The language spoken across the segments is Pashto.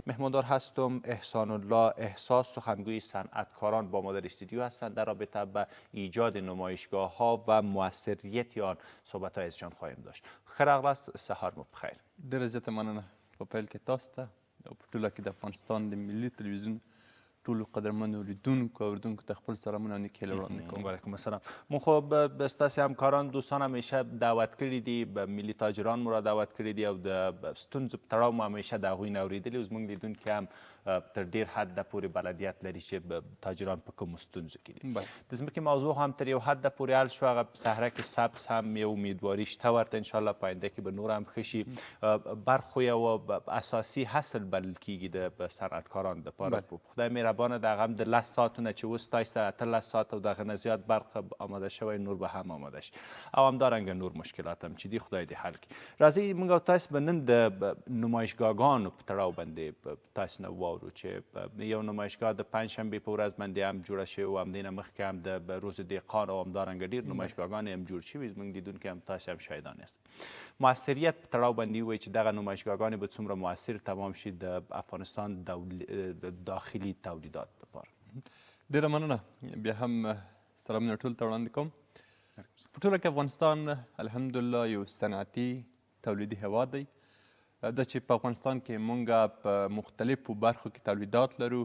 مهماندار هستم احسان الله احساس، سخنگوی صنعتکاران با ما در استودیو هستند. در رابطه به ایجاد نمایشگاه ها و موثریت آن صحبت های ازشان خواهیم داشت. خیراغلاس، سهار مو بخیر. ډېره زیاته مننه په پیل کې تاسو ته او په ټوله کې د افغانستان د ملي تلویزیون ټولو قدرمنو لیدونکو او اردونکو ته خپل سلامونه او نیکې وړاندې کوم. وعلیکم السلام. من خب به ستاسو همکاران دوستان همیشه دعوت کړي دي، به ملي تاجران مو را دعوت کړي دي او د ستونزو په تړاو مو همیشه د هغوی نه اورېدلي او زموږ لیدونکي هم تر ډېر حده پورې بلدیت لري چې تاجران په کومو ستونزو کې دي. د ځمکې موضوع هم تر یو حده پورې حل شو. هغه صحرا کې سبز هم یو امیدواري شته ورته، انشاءالله په آینده کې به نور هم ښه شي. برخو یو اساسي حاصل بلل کېږي د صنعتکاران دپاره. خدای مهربانه د هغه هم د 10 ساعتونه چې اوس تاسو 18 ساعت او دغه نه زیات برق آماده شوی، نور به هم آماده شي او همدارنګه نور مشکلات هم چې دي خدای دې حل کړي. راځئ موږ او تاسو به نن د نمایشګاهګانو په تړاو باندې تاسو نه واورو چې یو نمایشګاه د پنجشنبې په ورځ باندې هم جوړه شوې او همدې نه مخکې هم د روز دهقان او همدارنګه ډېر نمایشګاهګانې هم جوړ شوي. زموږ لیدونکي هم تاسو هم شاهدان یاست. موثریت په تړاو باندې ووایي چې دغه نمایشګاهګانې به څومره موثر تمام شي د افغانستان داخلي تولیدات لپاره. ډېره مننه. بیا هم سلامونه ټولو ته وړاندې کوم. په ټوله کې افغانستان الحمدلله یو صنعتي تولیدي هیواد دی. دا چې په افغانستان کې مونږ په مختلفو برخو کې تولیدات لرو،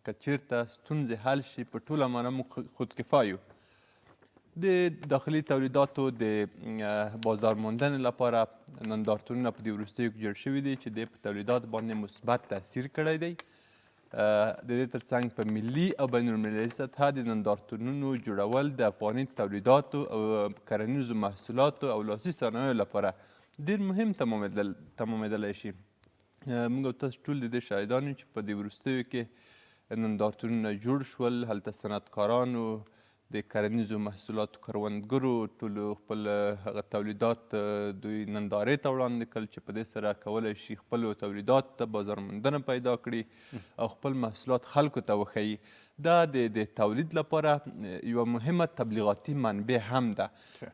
که چیرته ستونزې حل شي په ټوله معنا موږ خودکفا یو. د داخلي تولیداتو د بازار موندنې لپاره نندارتونونه په دې وروستیو کې جوړ شوي دي چې د په تولیداتو باندې مثبت تاثیر کړی دی. د دې ترڅنګ په ملي او بین المللي سطحه د نندارتونونو جوړول د افغاني تولیداتو او کرنیزو محصولاتو او لاسي صنایعو لپاره ډېر مهم تمامېدلی شي. موږ او تاسو ټول د دې شاهدان یو چې په دې وروستیو کې نندارتونونه جوړ شول. هلته صنعتکارانو، د کرنیزو محصولاتو کروندګرو ټولو خپل هغه تولیدات دوی نندارې ته وړاندې کړل چې په دې سره کولی شي خپلو تولیداتو ته بازار موندنه پیدا کړي او خپل محصولات خلکو ته وښیي. دا د تولید لپاره یوه مهمه تبلیغاتي منبع هم ده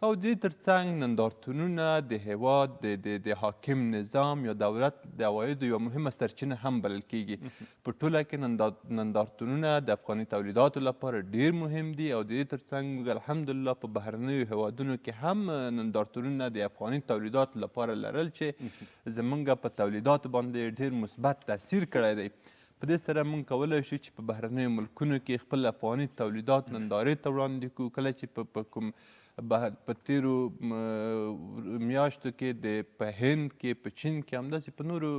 او د دې ترڅنګ نندارتونونه د هیواد د حاکم نظام یا دولت د عوایدو یوه مهمه سرچینه هم بلل کیږي. په ټوله کې نندارتونونه د افغاني تولیداتو لپاره ډیر مهم دي او د دې ترڅنګ الحمدلله په بهرنیو هیوادونو کې هم نندارتونونه د افغاني تولیداتو لپاره لرل چې زمونږ په تولیداتو باندې ډیر مثبت تاثیر کړی دی. په دې سره موږ کولی شو چې په بهرنیو ملکونو کې خپل افغاني تولیدات نندارې ته وړاندې کړو. کله چې په کوم په تیرو میاشتو کې په هند کې، په چین کې، همداسې په نورو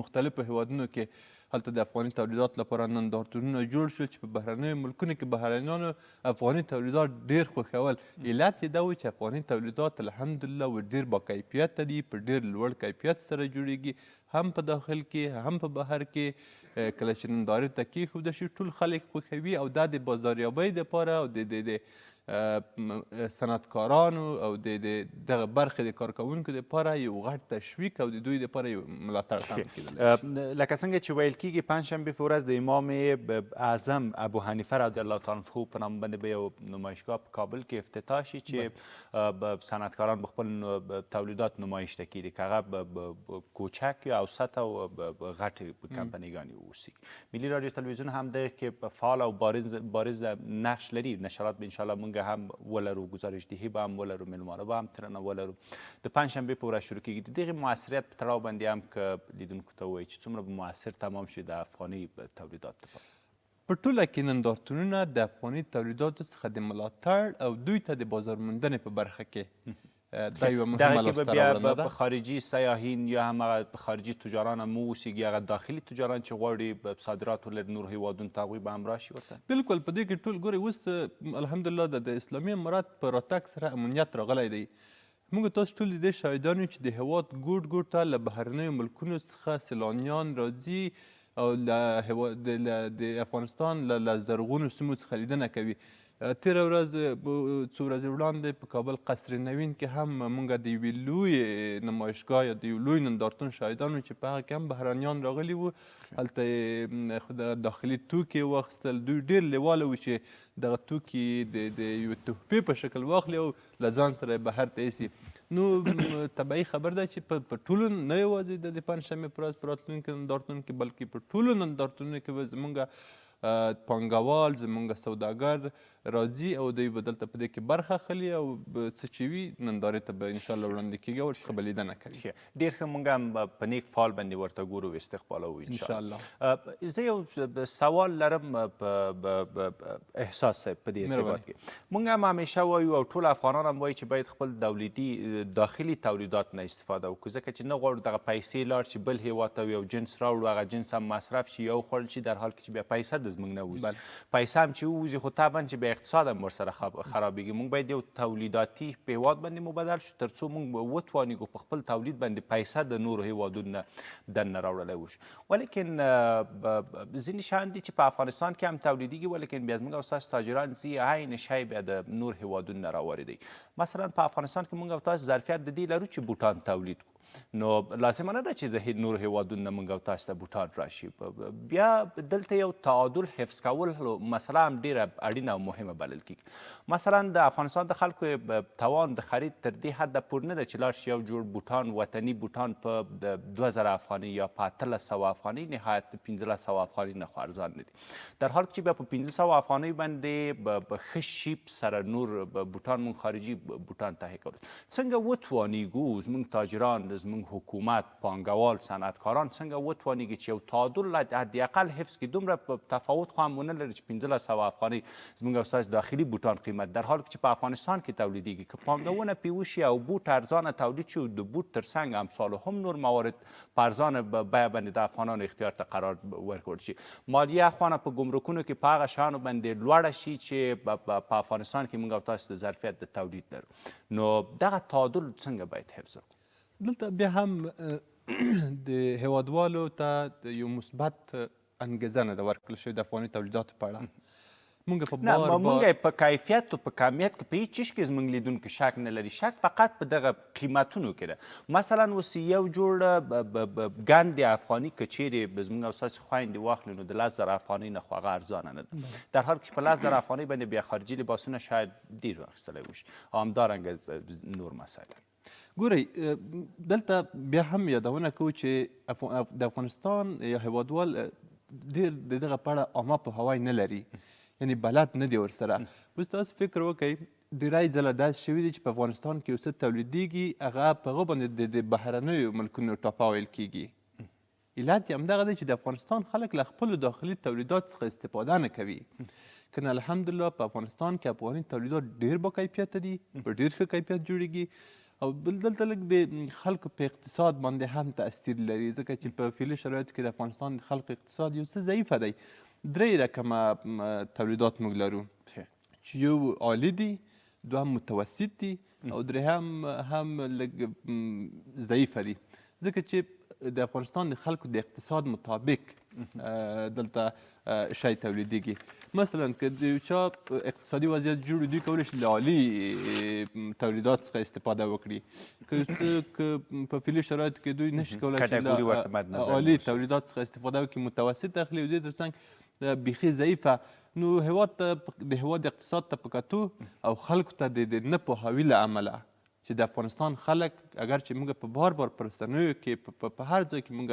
مختلفو هیوادونو کې هلته د افغاني تولیدات لپاره نندارتونونه جوړ شول چې په بهرنیو ملکونو کې بهرنیانو افغاني تولیدات ډېر خوښول. علت یې دا و چې افغاني تولیدات الحمدلله ډېر با کیفیته دي، په ډېر لوړ کیفیت سره جوړیږي، هم په داخل کې هم په بهر کې. کله چې نندارې ته کېښودل شي ټول خلک خوښوي او دا د بازاریابۍ دپاره او د صنعتکارانو او د دغه برخې د کارکوونکو دپاره یو غټ تشویق او د دوی دپاره یو ملاتړ هم کېدلی. لکه څنګه چې ویل کېږي پنجشنبې په ورځ د امام اعظم ابو حنیفه رضی الله تعالی عنه په نام باندې به یو نمایشګاه په کابل کې افتتاح شي چې صنعتکاران به خپل تولیدات نمایش ته کړي، که هغه کوچک یا اوسط او غټې کمپنیګانې واوسي. ملي رادیو تلویزیون هم ده کې فعال او بارز نقش لري. نشرات به انشاءالله موږ هم ولرو، گزارشدهی به هم ولرو، مېلمانه به هم ترنه ولرو. د پنجشنبې په ورځ شروع کېږي. د دغې موثریت په تړاو باندې هم که لیدونکو ته ووایي چې څومره به موثر تمام شي د افغاني تولیداتو لپاره. په ټوله کې نندارتونونه د افغاني تولیداتو څخه د ملاتړ او دوی ته د بازار موندنې په برخه کې دا یوه مهمه لاسته راوړنه ده. په خارجي سیاحین یا هم هغه خارجي تجاران هم واوسیږي، هغه داخلي تجاران چې غواړي صادرات ولري نور هیوادونو ته، هغوی به هم راشي ورته. بلکل په دې کې ټول ګورئ اوس الحمدلله د اسلامي امارات په راتګ سره امنیت راغلی دی. موږ تاسو ټول د دې شاهدان یو چې د هیواد ګوټ ګوټ ته له بهرنیو ملکونو څخه سیلانیان راځي او د افغانستان له زرغونو سیمو څخه لیدنه کوي. تیره ورځ څو ورځې وړاندې په کابل قصر نوین کې هم موږ د یوې لویې نمایشګاه یا د یو لوی نندارتون شاهدان وو چې په هغه کې هم بهرنیان راغلي وو. هلته یې داخلي توکي واخیستل. دوی ډېر لیواله وو چې دغه توکي د یوې تحفې په شکل واخلي او له ځان سره یې بهر ته یوسي. نو طبیعي خبر ده چې په ټولو نه یوازې د پنجشنبې په ورځ په راتلونکي نندارتون کې بلکې په ټولو نندارتونونو کې به زموږ پانګوال زموږ سوداګر راځي او دوی به دلته په دې کې برخه اخلي او څه چې وي نندارې ته به انشاءالله وړاندې کېږي او ورڅخه به لیدنه کوي. ډېر ښه، موږ هم په نیک فال باندې ورته ګورو او استقبالوو انشاءالله. زه یو سوال لرم په احساس صاحب په دې ارتباط کې. موږ هم همیشه وایو او ټول افغانان هم وایي چې باید خپل دولتي داخلي تولیدات نه استفاده وکړو، ځکه چې نه غواړو دغه پیسې لاړ چې بل هېواد ته یو جنس راوړو، هغه جنس هم مصرف شي یا وخوړل شي، در حال کې چې بیا پیسه د زموږ نه ووځي. پیسه هم چې ووځي خو طبعا چې بیا اقتصاد هم ورسره خرابېږي. موږ باید یو تولیداتي په هېواد باندې مبدل شو تر څو موږ وتوانیږو په خپل تولید باندې پیسه د نورو هېوادونو نه دننه راوړلی وشو. ولیکن ځینې شیان دي چې په افغانستان کې هم تولیدېږي ولیکن بیا زموږ او ستاسو تاجران ځي عین شی بیا د نور هېوادونو نه راواردوي. مثلا په افغانستان کې موږ او تاسو ظرفیت د دې لرو چې بوټان تولید کړو، نو لازمه نه ده چې د نورو هېوادونو نه موږ او تاسو ته بوټان راشي. بیا دلته یو تعادل حفظ کول مسله هم ډېره اړینه او مهمه بلل کېږي. مثلا د افغانستان د خلکو توان د خرید تر دې حده پورې نه ده چې لاړ شي یو جوړ بوټان وطني بوټان په 2000 افغانۍ یا په 1800 افغانۍ، نهایت 1500 افغانۍ نه خو ارزان نه دي. در حال چې بیا په 1500 افغانۍ باندې په ښه شیپ سره نور بوټان موږ خارجي بوټان تهیه کولو. څنګه وتوانیږو زموږ تاجران، زموږ حکومت، پانګوال، صنعتکاران څنګه وتوانیږي چې یو تعادل حداقل حفظ کړي؟ دومره تفاوت خو هم ونه لري چې 1500 افغانۍ زموږ او ستاسو داخلي بوټان قیمت، در حال چې په افغانستان کې تولیدېږي. که پانګونه پرې وشي او بوټ ارزانه تولید شي، د بوټ تر څنګ امثالو هم نور موارد په ارزانه بیه باندې د افغانانو اختیار ته قرار ورکړل شي، مالیه خوانه په ګمرکونو کې په هغه شیانو باندې لوړه شي چې په افغانستان کې موږ او تاسو د ظرفیت د تولید لرو، نو دغه تعادل څنګه باید حفظ کړو؟ دلته بیا هم د هیوادوالو ته یو مثبت انګېزه نه ده ورکړل شوې د افغاني تولیداتو په اړه. مونږ په بار مونږ په کیفیت او په کمیت کې په هیڅ چیز کې زموږ لیدونکي شک نه لري، شک فقط په دغه قیمتونو کې ده. مثلا اوس یو جوړ ګند افغاني که چیرې زموږ او ستاسو خویندې واخلو نو د 10,000 افغانۍ نه خو هغه ارزانه نه ده، در حال کې په 10,000 افغانۍ باندې بیا خارجي لباسونه شاید ډېر واخیستلی وشي او همدارنګه نور مسایل. ګورئ دلته بیا هم یادونه کوو چې د افغانستان یا هیوادوال ډېر د دغه په اړه عامه پوهاوی نه لري، یعنی بلد نه دی ورسره. اوس تاسو فکر وکړئ ډېری ځله داسې شوي دي چې په افغانستان کې یو څه تولیدېږي هغه په هغه باندې د بهرنیو ملکونو ټاپه ویل کېږي. علت یې همدغه دی چې د افغانستان خلک له خپلو داخلي تولیدات څخه استفاده نه کوي. کنه الحمدلله په افغانستان کې افغاني تولیدات ډېر با کیفیته دي، په ډېر ښه کیفیت جوړېږي او بل دلته لږ د خلکو په اقتصاد باندې هم تاثیر لري، ځکه چې په فعلي شرایطو کې د افغانستان د خلکو اقتصاد یو څه ضعیفه دی. 3 رقمه تولیدات موږ لرو چې یو عالی دي، دوهم متوسط دي او درېیم هم لږ ضعیفه دي، ځکه چې د افغانستان د خلکو د اقتصاد مطابق دلته شی تولیدېږي. مثلا که د یو چا اقتصادي وضعیت جوړ دوی کولی شي له عالي تولیدات څخه استفاده وکړي، که په فعلي شرایطو کې دوی نشي کولی چې له عالي تولیدات څخه استفاده وکړي، متوسط اخلي او دې تر څنګ بیخي ضعیفه. نو هېواد ته د هېواد اقتصاد ته په کتو او خلکو ته د نه پوهاوي له امله چې د افغانستان خلک اگر چې موږ په بار بار په رسنیو کې په هر ځای کې موږ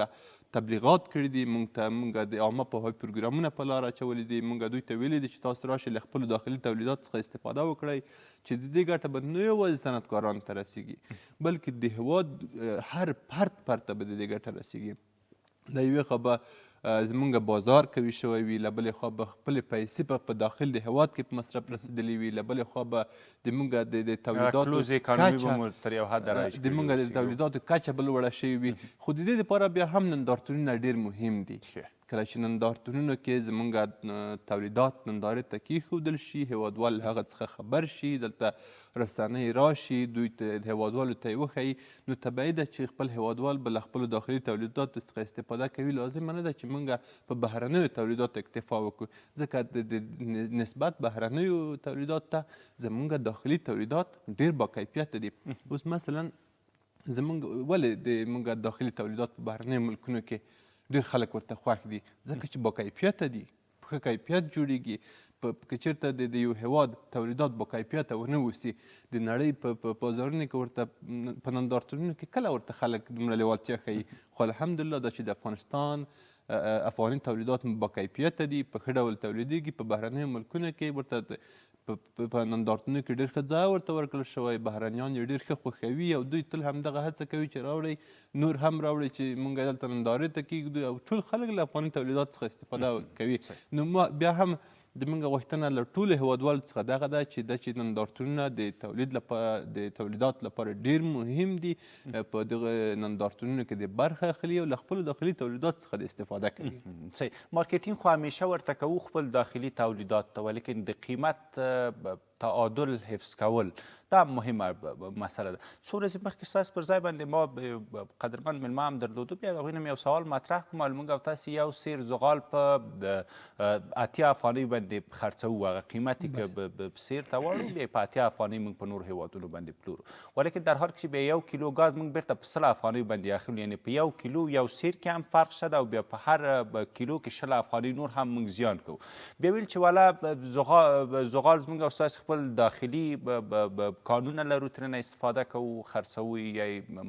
تبلیغات کړي دي، موږ د عامه پوهاوي پروګرامونه په لاره اچولي دي، موږ دوی ته ویلي دي چې تاسو راشئ له خپلو داخلي تولیدات څخه استفاده وکړئ چې د دې ګټه به نه یوازې صنعتکارانو ته رسیږي بلکې د هېواد هر فرد ته به د دې ګټه رسیږي. له یوې خوا به زمونږ بازار قوي شوی وي، له بلې خوا به خپلې پیسې په داخل د هېواد کې په مصرف رسېدلې وي، له بلې خوا به د موږ د تولیداتو کچه به لوړه شوې وي. خو د دې دپاره بیا هم نندارتونونه ډېر مهم دي. کله چې نندارتونونو کې زمونږ تولیدات نندارې ته کېښودل شي، هېوادوال هغه څخه خبر شي، دلته رسنۍ راشي، دوی ته هېوادوالو ته یې وښیي، نو طبیعي ده چې خپل هېوادوال به له خپلو داخلي تولیداتو څخه استفاده کوي. لازمه نه ده چې موږ په بهرنیو تولیداتو اکتفا وکړو، ځکه د نسبت بهرنیو تولیداتو ته زموږ داخلي تولیدات ډېر با کیفیته دي. اوس مثلا زموږ ولې د موږ داخلي تولیدات په بهرنیو ملکونو کې ډېر خلک ورته خوښ دي؟ ځکه چې با کیفیته دي، په ښه کیفیت جوړېږي، که چېرته د یو هېواد تولیدات با کیفیته ونه اوسي د نړۍ په بازارونو کې ورته په نندارتونونو کې کله ورته خلک دومره لیوالتیا ښیي خو الحمدلله دا چې د افغانستان افغاني تولیدات با کیفیته دي په ښه ډول تولیدېږي په بهرنیو ملکونو کې ورته په نندارتونو کې ډېر ښه ځای ورته ورکړل شوی بهرنیان یې ډېر ښه خوښوي او دوی تل همدغه هڅه کوي چې راوړئ نور هم راوړئ چې موږ دلته نندارې ته کېږدو او ټول خلک له افغاني تولیداتو څخه استفاده کوي نو ما بیا هم د موږ غوښتنه له ټولو هېوادوالو څخه دغه ده چې نندارتونونه د تولیداتو لپاره ډېر مهم دي په دغه نندارتونونو کې د برخه اخلي او له خپلو داخلي تولیداتو څخه د استفاده کوي صحیح مارکیټینګ خو همیشه ورته کوو خپل داخلي تولیدات ته ولیکن د قیمت تعادل حفظ کول دا مهمه مسله ده څو ورځې مخکې ستاسو پر ځای باندې ما قدرمن میلمه هم درلودو بیا د هغوی نه مې یو سوال مطرح کړم موږ او تاسې یو سیر زغال په 80 افغانۍ باندې خرڅوو هغه قیمت یې که سیر ته واړو بیا په 80 افغانۍ موږ په نورو هېوادونو باندې پلورو ولیکن در حال کې چې بیا 1 کیلو ګاز موږ بیرته په 100 افغانۍ باندې اخلو یعنې په 1 کیلو یو سیر کې هم فرق شته او بیا په هر کیلو کې 20 افغانۍ نور هم موږ زیان کوو بیا ویل چې والا زغال زموږ او ستاسو خپل داخلي کانونه لرو ترنه استفاده کوو خرڅوو یا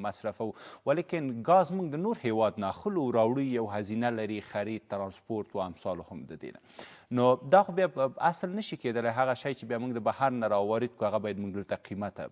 مصرفوو ولیکن ګاز موږ د نور هېواد نه اخلو راوړو یو هزینه لري خرید ترانسپورت و امثالو هم د دې نه نو دا خو بیا اصل نشي کېدلی هغه شی چې بیا موږ د بهر نه راوارد کړو هغه باید موږ دلته قیمته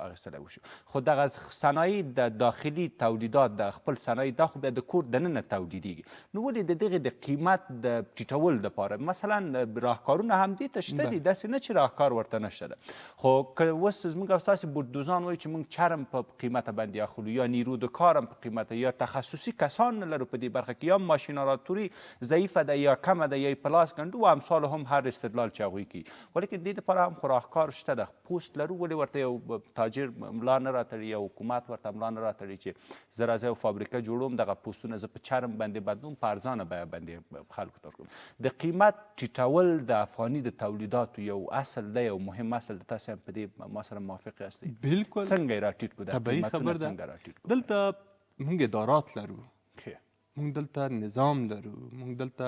اخیستلی وشو خو دغه صنایع د داخلي تولیدات د خپل صنایع دا خو بیا د کور دننه تولیدېږي نو ولې د دغې د قیمت د ټیټول دپاره مثلا راهکارونه هم دې ته شته دي داسې نه چې راهکار ورته نشته ده خو که اوس زموږ او ستاسې بودوزان وایي چې موږ چرم په قیمته باندې اخلو یا نیرو د کار هم په قیمته یا تخصصي کسان نه لرو په دې برخه کې یا ماشینالاتوري ضعیفه ده یا کمه ده یا یې په لاس ګنډو و امثالو هم هر استدلال چې هغوی کوي ولیکن دې دپاره هم خو راهکار شته ده پوست لرو ولې ورته یو تاجر ملا نه راتړي یا حکومت ورته ملا نه راتړي چې زه راځه یو فابریکه جوړوم دغه پوستونه زه په چرم باندې بدلوم په ارزانه بیه باندې خلکو ته ورکړم د قیمت ټیټول د افغاني د تولیداتو یو اصل دی یو مهم اصل دی تاسې هم په دې ما سره موافق یاستئ بالکل څنګه یې راټیټ کړو دا طبیعي قیمتونه خبر ده څنګه راټیټ کړو دلته موږ ادارات لرو موږ دلته نظام لرو موږ دلته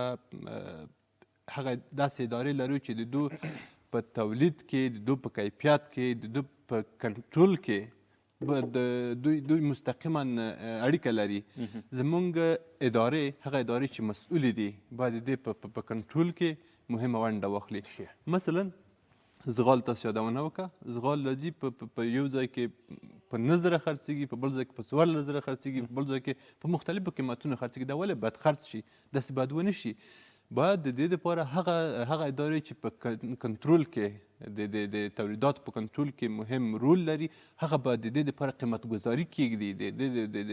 هغه داسې ادارې لرو چې د دو په تولید کې د دو په کیفیت کې د دو په کنټرول کې دوی مستقیما اړیکه لري زمونږ ادارې هغه ادارې چې مسؤلې دي باید د دې په کنټرول کې مهمه ونډه واخلي مثلا زغال تاسو یادونه وکړه زغال راځي په یو ځای کې په 9 زره خرڅېږي په بل ځای کې په 14 زره خرڅېږي په بل ځای کې په مختلفو قیمتونو خرڅېږي دا ولې باید خرڅ شي داسې باید ونه شي باید د دې دپاره هغه ادارې چې په کنټرول کې د تولیداتو په کنټرول کې مهم رول لري هغه باید د دې دپاره قیمت گذاري کیږدي د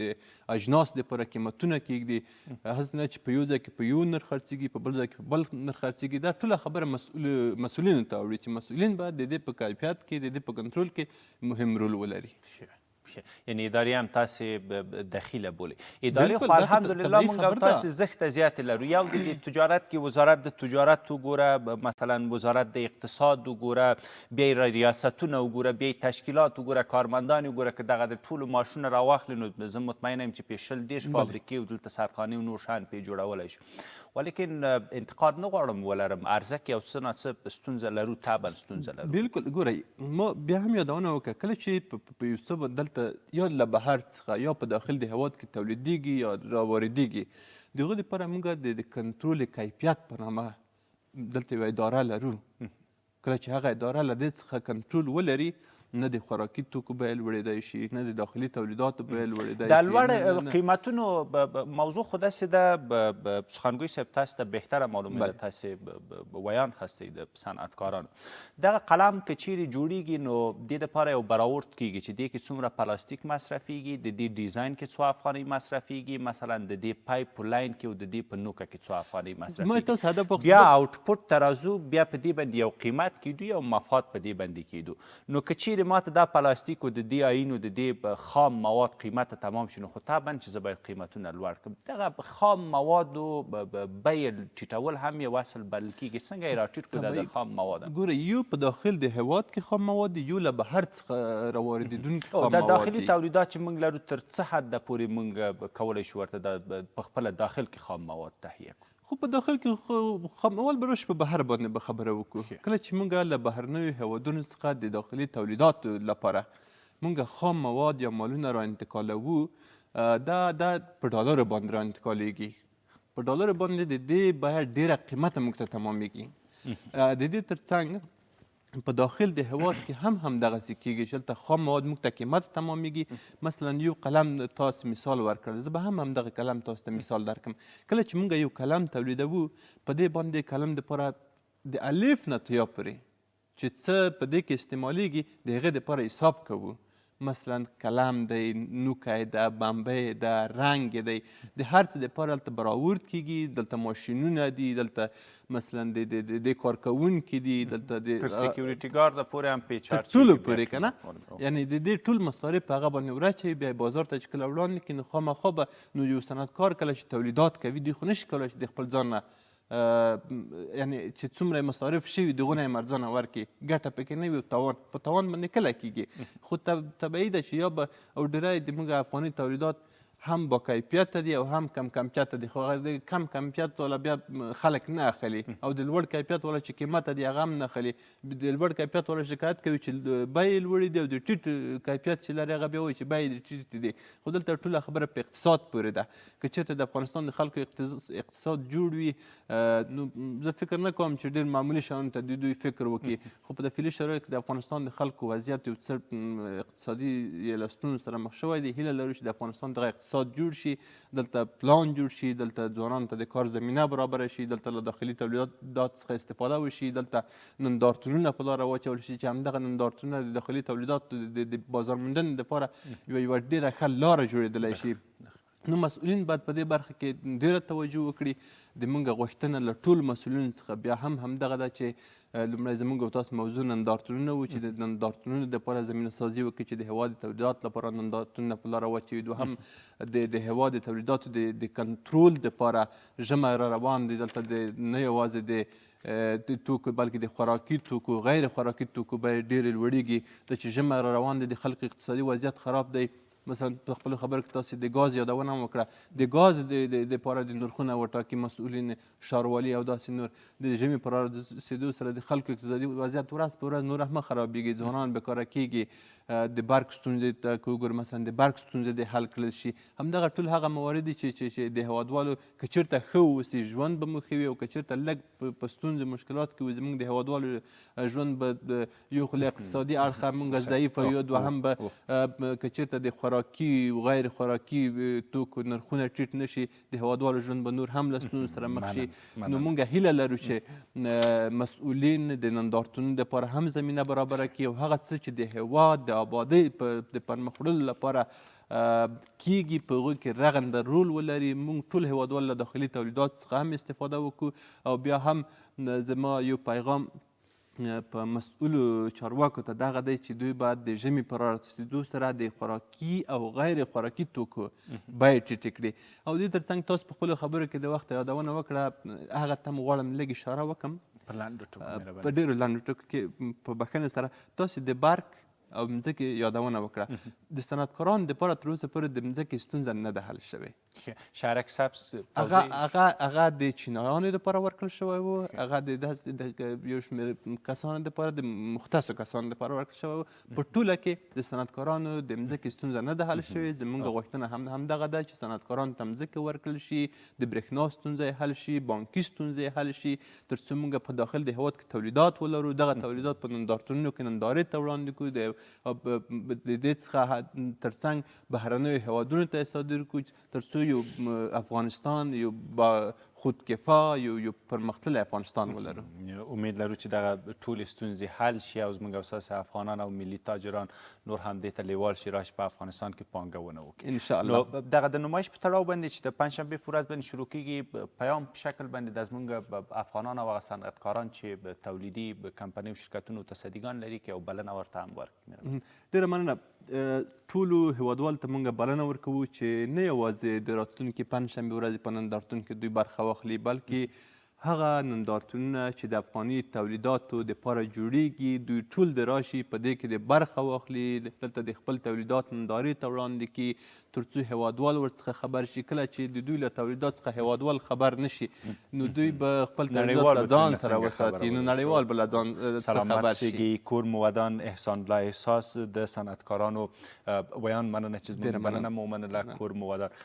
اجناس دپاره قیمتونه کیږدي هسې نه چې په یو ځای کې په یو نرخ خرڅېږي په بل ځای کې په بل نرخ خرڅېږي دا ټوله خبره مسؤلینو ته اوړي چې مسؤلین باید د دې په کیفیت کې د دې په کنټرول کې مهم رول ولري یعنی ادارې هم تاسې دخیله بولئ ادارې خو الحمدلله موږ او تاسې زښته زیاتې لرو یو د تجارت کې وزارت د تجارت وګوره مثلا وزارت د اقتصاد وګوره بیا یې ریاستونه وګوره بیا یې تشکیلات وګوره کارمندان وګوره که دغه د ټولو ماشونه راواخلي نو زه مطمئنه یم چې پې 20 فابریکې او دلته سرخانې و نور شیان پې جوړولی شو ولیکن انتقاد نه غواړم ولرم عرضه کې یو څه ناڅه ستونزه لرو طبعا ستونزه لرو بالکل ګورئ ما بیا هم یادونه وکړه کله چې په یو څه دلته یا له بهر څخه یا په داخل د هېواد کې تولیدېږي یا راواردېږي د هغو دپاره موږ د کنټرول کیفیت په نامه دلته یوه اداره لرو کله چې هغه اداره له دې څخه کنټرول ولري نه د خوراکي توکو بیه لوړېدی شي نه د داخلي تولیداتو بیه لوړېدی شي د لوړ قیمتونو موضوع خو داسې ده سخنگوی صاحب تاسو ته بهتره معلومه ده تاسې ویان هستئ د صنعتکارانو دغه قلم که چیرې جوړیږي نو دې دپاره یو براورد کیږي چې دې کې څومره پلاستیک مصرفیږي د دې ډیزاین کې څو افغانۍ مصرفیږي مثلا د دې پایپ په لاین کې او د دې په نوکه کې څو افغانۍ مصرفیږي بیا آوټپوټ ته راځو بیا په دې باندې یو قیمت کیدو یو مفاد په دې باندې کیدو نو که چیرې ما ته دا پلاستیک و د دې آیین و د دې خام مواد قیمت تمام شي نو خو طبعا چې زه باید قیمتونه لوړ کړم دغه خام موادو بیې ټیټول هم یو اصل بلل کېږي څنګه یې راټیټ کړو دا د خام مواد ګوره یو په داخل د هېواد کې خام مواد یو له بهر څخه راواردېدونکي خام مواد دا داخلي تولیدات چې موږ لرو تر څه حده پورې موږ کولی شو ورته په خپله داخل کې خام مواد تهیه کړو خو په داخل کې اول به راشو په بهر باندې به خبره وکړو. کله چې موږ له بهرنیو هیوادونو څخه د داخلي تولیداتو لپاره موږ خام مواد یا مالونه را انتقالوو، دا په ډالرو باندې را انتقالیږي. په ډالرو باندې د دې باید ډېره قیمته موږ ته تمامیږي. د دې ترڅنګ په داخل د هیواد کې هم دغسې کېږي چې هلته خام مواد موږ ته قیمت تمامیږي. مثلا یو قلم تاسو مثال ورکړل، زه به همدغه قلم تاسو ته مثال درکړم. کله چې موږ یو قلم تولیدوو، په دې باندې قلم دپاره د الف نه تا پورې چې څه په دې کې استعمالیږي د هغې دپاره حساب کوو. مثلا قلم دی، نوکی ده، بمبۍ ده، رنګ دی، د هر څه دپاره هلته براورد کېږي. دلته ماشینونه دي، دلته مثلا د کارکوونکي دي، دلته د تر سکیوریټي ګارده پورې هم تر ټولو پورې که نه، یعنې د دې ټول مصارف په هغه باندې وراچوي. بیا بازار ته چې کله وړاندې کړي، نو خامخا به نو یو صنعتکار کله چې تولیدات کوي، دوی خو نشي کولی چې د خپل ځان نه یعنې چې څومره مصارف شوي دغونه یې مرځانه ورکړي، ګټه پکې نه وي، په تاوان باندې کله کېږي. خو طبیعي ده چې یا به او ډېری د موږ افغاني تولیدات هم با کیفیته دي او هم کم کیفیته دي. خو د کم کیفیت والا بیا خلک نه اخلي، او د لوړ کیفیت والا چې قیمته دي هغه هم نه اخلي. د لوړ کیفیت والا شکایت کوي چې بیې یې لوړې دي، او د ټیټ کیفیت چې لري هغه بیا وایي چې بیې یې ټیټې دي. خو دلته ټوله خبره په اقتصاد پورې ده. که چېرته د افغانستان د خلکو اقتصاد جوړ وي، نو زه فکر نه کوم چې ډېر معمولي شیانو ته دوی فکر وکړي. خو په داخلي شرایطو کې د افغانستان د خلکو وضعیت یو څه اقتصادي له ستونزو سره مخ شوی دی. هیله لرو چې د افغانستان دغه اقتصاد جوړ شي، دلته پلان جوړ شي، دلته ځوانانو ته د کار زمینه برابره شي، دلته له داخلي تولیدات څخه استفاده وشي، دلته نندارتونونه په لاره واچول شي چې همدغه نندارتونونه د داخلي تولیداتو د بازار موندنې دپاره یوه ډېره ښه لاره جوړېدلی شي. نو مسؤلین باید په دې برخه کې ډېره توجه وکړي. د موږ غوښتنه له ټولو مسؤلینو څخه بیا هم همدغه ده چې لومړی زموږ او تاسو موضوع نندارتونونه وو، چې د نندارتونونو دپاره زمینه سازي وکړي چې د هېواد د تولیداتو لپاره نندارتونونه په لاره واچوي. دوهم د هېواد د تولیداتو د کنټرول دپاره ژمی را روان دی. دلته نه یوازې د توکو بلکې د خوراکي توکو، غیر خوراکي توکو بیې ډېرې لوړېږي. د چې ژمی را روان دی، د خلکو اقتصادي وضعیت خراب دی. مثلا په خپلو خبرو کې تاسې د ګاز یادونه هم وکړه. د ګاز دپاره د نرخونه وټاکي مسؤلین، ښاروالي او داسې نور. د ژمي په رارسېدو سره د خلکو اقتصادي وضعیت ورځ په ورځ نور هم خرابېږي، ځوانان بېکاره کېږي. د برق ستونزې ته که وګورو، مثلا د برق ستونزې دې حل کړل شي. همدغه ټول هغه موارد دي چې د هېوادوالو که چېرته ښه واوسي، ژوند به مو ښه وي، او که چېرته لږ په ستونزو مشکلات کې وي، زموږ د هېوادوالو ژوند به یو خو له اقتصادي اړخه موږ ضعیفه یو، دوهم به که چېرته د خوراکي او غیر خوراکي توکو نرخونه ټیټ نه شي، د هېوادوالو ژوند به نور هم له ستونزو سره مخ شي. نو موږ هیله لرو چې مسؤلین د نندارتونونو دپاره هم زمینه برابره کړي، او هغه څه چې د هېواد د آبادۍ د پرمخ وړلو لپاره کېږي په هغوی کې رغنده رول ولري. موږ ټول هېوادوال له داخلي تولیداتو څخه هم استفاده وکړو. او بیا هم زما یو پیغام په مسؤلو چارواکو ته دغه دی چې دوی باید د ژمي په رارسېدو سره د خوراکي او غیر خوراکي توکو بیې ټیټې کړي. او دې ترڅنګ تاسو په خپلو خبرو کې د وخت یادونه وکړه، هغه ته م غواړم لږ اشاره وکړم په ډېرو لنډو ټکو کې په بښنې سره. تاسو د برق او مځکې یادونه وکړه. د صنعتکارانو دپاره تر اوسه پورې د مځکې ستونزه نه ده حل شوې. شهرک سبز هغه د چینایانو دپاره ورکړل شوی و، هغه د یو شمېر کسانو دپاره، د مختصو کسانو دپاره ورکړل شوی و. په ټوله کې د صنعتکارانو د مځکې ستونزه نه ده حل شوې. زموږ غوښتنه همدغه ده چې صنعتکارانو ته مځکې ورکړل شي، د برېښنا ستونزه یې حل شي، بانکي ستونزه یې حل شي، تر څو موږ په داخل د هېواد کې تولیدات ولرو. دغه تولیدات په نندارتونونو کې نندارې ته وړاندې کړو، د دې څخه ترڅنګ بهرنیو هېوادونو ته یې صادر کړو، تر څو یو افغانستان یو خودکفا یو پرمختللی افغانستان ولرو. امید لرو چې دغه ټولې ستونزې حل شي، او زموږ او ستاسې افغانان او ملي تاجران نور هم دې ته لیوال شي، راشي په افغانستان کې پانګونه وکړي انشاءالله. نو دغه د نمایش په تړاو باندې چې د پنجشنبې په ورځ باندې شروع کېږي، پیام په شکل باندې د زموږ افغانان او هغه صنعتکاران چې تولیدي کمپنیو شرکتونو تصدیګان لري که او بلنه ورته هم ورکړي. ډېره مننه. ټولو هېوادوالو ته موږ بلنه ورکوو چې نه یوازې د راتلونکي پنجشنبې ورځې په نندارتون کې دوی برخه واخلي، بلکې هغه نندارتونونه چې د افغاني تولیداتو دپاره جوړیږي دوی ټول د راشي په دې کې د برخه واخلي، دلته د خپل تولیدات نندارې ته وړاندې کړي تر څو هیوادوال ورڅخه خبر شي. کله چې د دوی له تولیدات څخه هیوادوال خبر نشي نو دوی به خپل تولیدات له ځان سره وساتي، نو نړیوال به له ځان څخه خبر شي. کور موادان احسان الله احساس د صنعتکارانو ویان مننه چې زموږ مننه مو منله کور موادان.